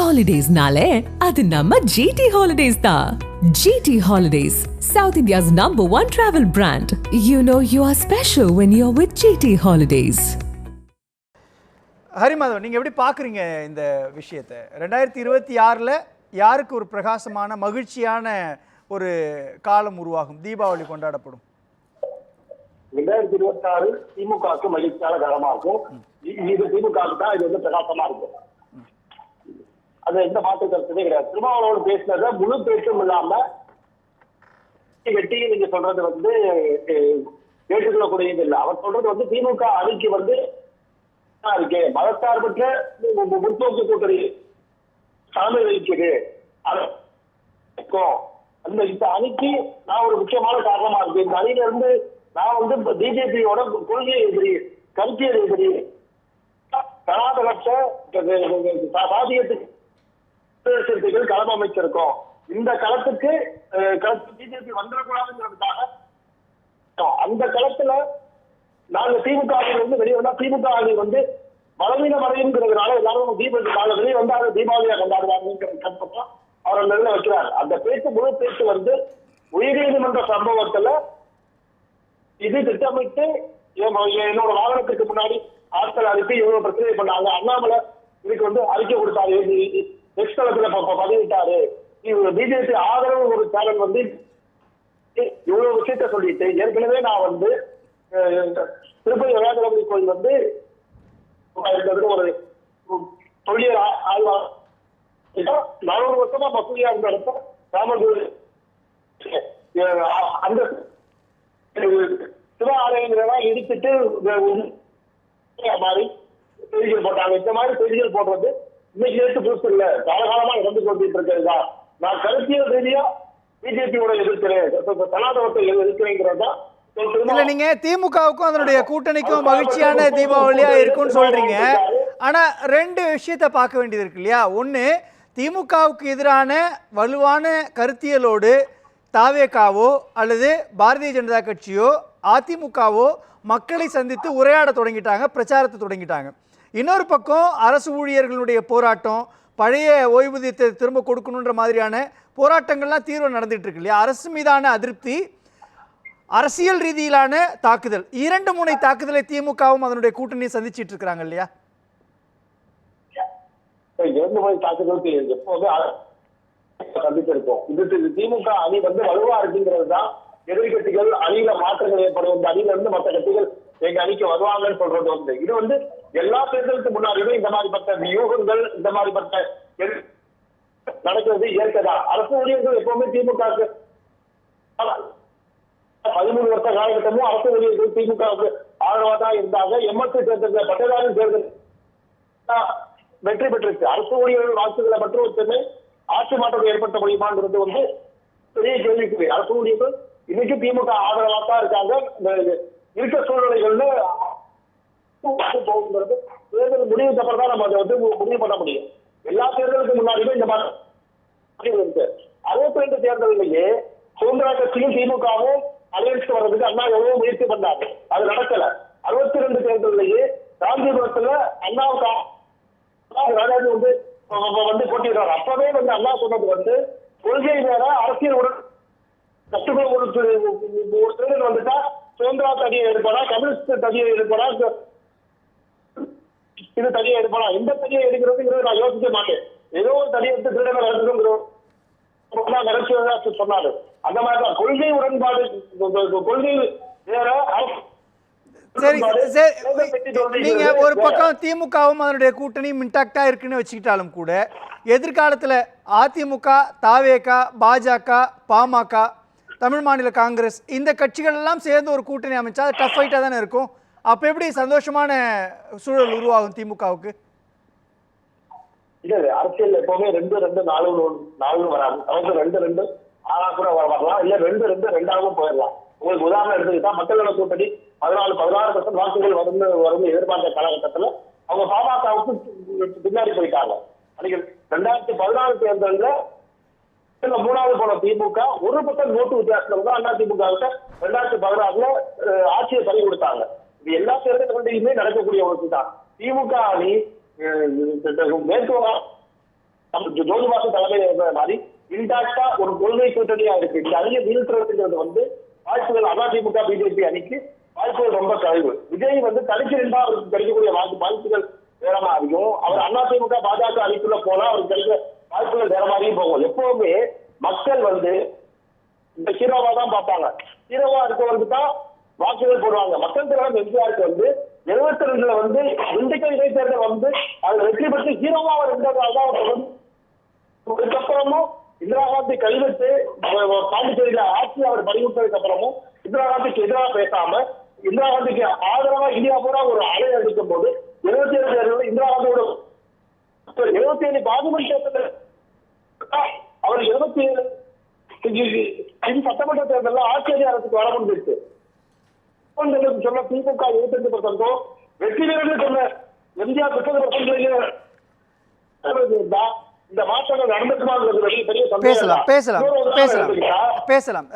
Holidays-nale, adu namma GT Holidays da. GT Holidays, South India's #1 travel brand. You know you are special when you're with GT Holidays. ஹரிமாதவன், நீங்கள் எப்படி பார்க்குறீங்க இந்த விஷயத்தை? 2026ல் யாருக்கு ஒரு பிரகாசமான மகிழ்ச்சியான ஒரு காலம் உருவாகும், தீபாவளி கொண்டாடப்படும்? 2026 திமுகவுக்கு மகிழ்ச்சியான காலமா இருக்கும். இது திமுகவுக்கு தான் இது பிரகாசமா இருக்கும். அது எந்த மாற்று கருத்துமே கிடையாது. திருமாவளவன் பேசினத முழு பேச்சும் இல்லாம வெட்டி நீங்க சொல்றது ஏற்றுக்கொள்ளக்கூடியது இல்லை. அவர் சொல்றது திமுக அணிக்கு இருக்கு, மதசார்பற்ற முற்போக்கு கூட்டணி தலைமை வகிக்குது. அந்த இந்த அணிக்கு நான் ஒரு முக்கியமான காரணமா இருக்கு. இந்த அணியில இருந்து நான் பிஜேபியோட கொள்கை எதிரி, கருத்தியல் எதிரி, கர்நாடகத்தை சாதியத்துக்கு களம் அமைச்சிருக்கோம். இந்த களத்துக்கு பிஜேபி வந்துடக்கூடாதுங்கிறதுக்காக அந்த களத்துல நாங்க திமுக அணி வெளியே வந்தா திமுக அணி பலவீனம் அடையுங்கிறதுனால எல்லாரும் வெளியே வந்து அதை தீபாவளியா கொண்டாடுவாங்க கருத்தம் அவர் அந்த இதில் வைக்கிறார். அந்த பேச்சு முழு பேச்சு உயர்நீதிமன்ற சம்பவத்துல இது திட்டமிட்டு என்னோட வாகனத்துக்கு முன்னாடி ஆட்கள் அனுப்பி இவ்வளவு பிரச்சனை பண்ணாங்க. அண்ணாமலை இதுக்கு அறிக்கை கொடுத்தாரு, நெக்ஸ்ட் தளத்துல பதிவிட்டாரு. பிஜேபி ஆதரவு ஒரு சேனல் இவ்வளவு விஷயத்த சொல்லிட்டு ஏற்கனவே நான் திருப்பதி விளையாட்டு கோயில் ஒரு தொழில் ஆய்வாளர் 400 வருஷமா மசூதியா இருந்த இடத்த ராமர் கோயில் அந்த சிவ ஆலயங்களெல்லாம் இடிச்சுட்டு மாதிரி செய்திகள் போட்டாங்க. இந்த மாதிரி செய்திகள் போடுறது இன்னைக்கு நேற்று புதுசு இல்ல, காலகாலமா நடந்து கொண்டிட்டு இருக்கிறதா. நான் கருத்தியல் ரீதியா பிஜேபியோட எதிர்க்கிறேன், சனாதனத்தை எதிர்க்கிறேங்கிறதா. இல்ல, நீங்க திமுகவுக்கும் அதனுடைய கூட்டணிக்கும் மகிழ்ச்சியான தீபாவளியா இருக்கும்னு சொல்றீங்க. ஆனா ரெண்டு விஷயத்த பார்க்க வேண்டியது இருக்கு இல்லையா? ஒண்ணு, திமுகவுக்கு எதிரான வலுவான கருத்தியலோடு தாவேகாவோ அல்லது பாரதிய ஜனதா கட்சியோ அதிமுகவோ மக்களை சந்தித்து உரையாட தொடங்கிட்டாங்க, பிரச்சாரத்தை தொடங்கிட்டாங்க. இன்னொரு பக்கம் அரசு ஊழியர்களுடைய போராட்டம், பழைய ஓய்வூதியத்தை திரும்ப கொடுக்கணுன்ற மாதிரியான போராட்டங்கள்லாம் தீர்வு நடந்துட்டு இருக்கு இல்லையா? அரசு மீதான அதிருப்தி, அரசியல் ரீதியிலான தாக்குதல், இரண்டு முனை தாக்குதலை திமுகவும் அதனுடைய கூட்டணியை சந்திச்சிட்டு இருக்கிறாங்க இல்லையா? இரண்டு முனை தாக்குதலுக்கு எப்போது சந்திச்சிருக்கோம். இது திமுக அணி வலுவா இருக்குங்கிறது தான். எதிர்கட்சிகள் அணியில மாற்றங்கள் ஏற்படும், இந்த அணியில இருந்து மற்ற கட்சிகள் எங்க அணிக்கு வருவாங்கன்னு சொல்றது இது எல்லா தேர்தலுக்கு முன்னாடியுமே இந்த மாதிரிப்பட்ட வியூகங்கள், இந்த மாதிரிப்பட்ட நடக்கிறது இயற்கைதான். அரசு ஊழியர்கள் எப்பவுமே திமுக 13 வருஷ காலகட்டமும் அரசு ஊழியர்கள் திமுகவுக்கு ஆதரவா தான் இருந்தாங்க. எம்எஸ்சி தேர்தல், பட்டதாரி தேர்தல் வெற்றி பெற்றிருக்கு. அரசு ஊழியர்கள் வாக்குகளை மட்டும் ஒருத்தமே ஆட்சி மாற்றம் ஏற்படுத்த முடியுமான்றது பெரிய கேள்விக்குரிய. அரசு ஊழியர்கள் இன்னைக்கு திமுக ஆதரவா தான் இருக்காங்க. இருக்க சூழ்நிலைகள்ல போகுங்கிறது தேர்தல் முடிவுக்கு அப்புறம் தான் நம்ம அதை முடிவு பண்ண முடியும். எல்லா தேர்தலுக்கு முன்னாடியுமே இந்த மாதிரி இருக்கு. 62 தேர்தலிலேயே சுதந்திர கட்சியும் திமுகவும் அலையன்ஸ்க்கு வர்றதுக்கு அண்ணா எவ்வளவு முயற்சி பண்ணாங்க, அது நடக்கல. 62 தேர்தலிலேயே காஞ்சிபுரத்துல அண்ணாவுக்கு போட்டிடுறாரு. அப்பவே அண்ணா சொன்னது கொள்கை வேற, அரசியல் உடன் கட்டுக்குள்ள ஒரு தேர்தல் வந்துட்டா சுதந்திரா தனியை எடுப்பானா, கம்யூனிஸ்ட் தனியை எடுப்பானா, இது தனியா எடுப்பானா, எந்த தனியை எடுக்கிறது நான் யோசிக்க மாட்டேன். ஏதோ ஒரு தனியை எடுத்து திருடனை நடத்துகிறோம் சொன்னாரு. அந்த மாதிரிதான் கொள்கை உடன்பாடு, கொள்கை வேற. சரி, நீங்க ஒரு பக்கம் திமுகவும் அதனுடைய கூட்டணியும் இன்டாக்டா இருக்குன்னு வச்சுக்கிட்டாலும் கூட, எதிர்காலத்துல அதிமுக, தாவேகா, பாஜக, பாமக, தமிழ் மாநில காங்கிரஸ், இந்த கட்சிகள் எல்லாம் சேர்ந்து ஒரு கூட்டணி அமைச்சா அது டஃப் ஃபைட்டா தானே இருக்கும். அப்ப எப்படி சந்தோஷமான சூழல் உருவாகும் திமுகவுக்கு? இல்ல, அரசியல் எப்பவுமே 2-2-4 வராது. அவங்க 2-2 6 கூட வரலாம், இல்ல 2-2 போயிடலாம். உங்களுக்கு உதாரணம் எடுத்துக்கிட்டா மக்கள் நல கூட்டணி 14-16% வாக்குகள் வரும் எதிர்பார்த்த காலகட்டத்துல அவங்க பாமகவுக்கு பின்னாடி போயிட்டாங்க. அன்னைக்கு 2016 தேர்தலில் 3வது போன திமுக 1% ஓட்டு வித்தியாசத்துல தான் அதிமுகவுக்கு 2016 ஆட்சியை பறி கொடுத்தாங்க. இது எல்லா தேர்தல்களிலுமே நடக்கக்கூடிய ஒரு தான். திமுக அணி மேற்கு ஜோதிபாசு தலைமை மாதிரி இன்டாக்டா ஒரு கொள்கை கூட்டணியா இருக்கு. இந்த அணியை வீழ்த்துறதுங்கிறது வந்து வாய்ப்புகள் அதிமுக பிஜேபி அணிக்கு வாய்ப்புகள் ரொம்ப குறைவு. விஜய் வந்து தனிச்சு நின்றா அவருக்கு கிடைக்கக்கூடிய வாய்ப்புகள் வேறமா இருக்கும். அவர் அதிமுக பாஜக அணிக்குள்ள போனா அவருக்கு கிடைக்கிற வாய்ப்புகள் வேற மாதிரியும் போகும். எப்பவுமே மக்கள் வந்து இந்த ஹீரோவா தான் பார்ப்பாங்க. ஹீரோவா இருக்கவருக்கு தான் வாக்குகள் போடுவாங்க. மக்கள் தலைவர் எம்ஜிஆருக்கு வந்து 72ல வந்து திண்டுக்கல் இடைத்தேர்தல் வந்து அதுல வெற்றி பெற்று ஹீரோவா அவர் இருந்ததால்தான் அதுக்கப்புறமும் இந்திரா காந்தி கைவிட்டு பாண்டிச்சேரியில ஆட்சி அவர் பறிமுட்டதுக்கு அப்புறமும் இந்திரா காந்திக்கு எதிராக பேசாம இந்திரா காந்திக்கு ஆதரவா இந்தியா பூரா ஒரு அலை அடிக்கும் போது 77 தேர்தலில் இந்திரா காந்தியோட 77 பார்லிமெண்ட் தேர்தல் அவர் 27 சட்டமன்ற தேர்தலில் ஆட்சி அதிகாரத்துக்கு வர முடிஞ்சிருக்கு. சொன்ன திமுக 25%, வெற்றி வீரர்கள் சொன்ன எம்ஜிஆர் 30% இந்த மாற்றங்கள் நடந்துக்குமாங்கிறது பெரிய பேசலாம் பேசலாம் பேசலாம் பேசலாம்.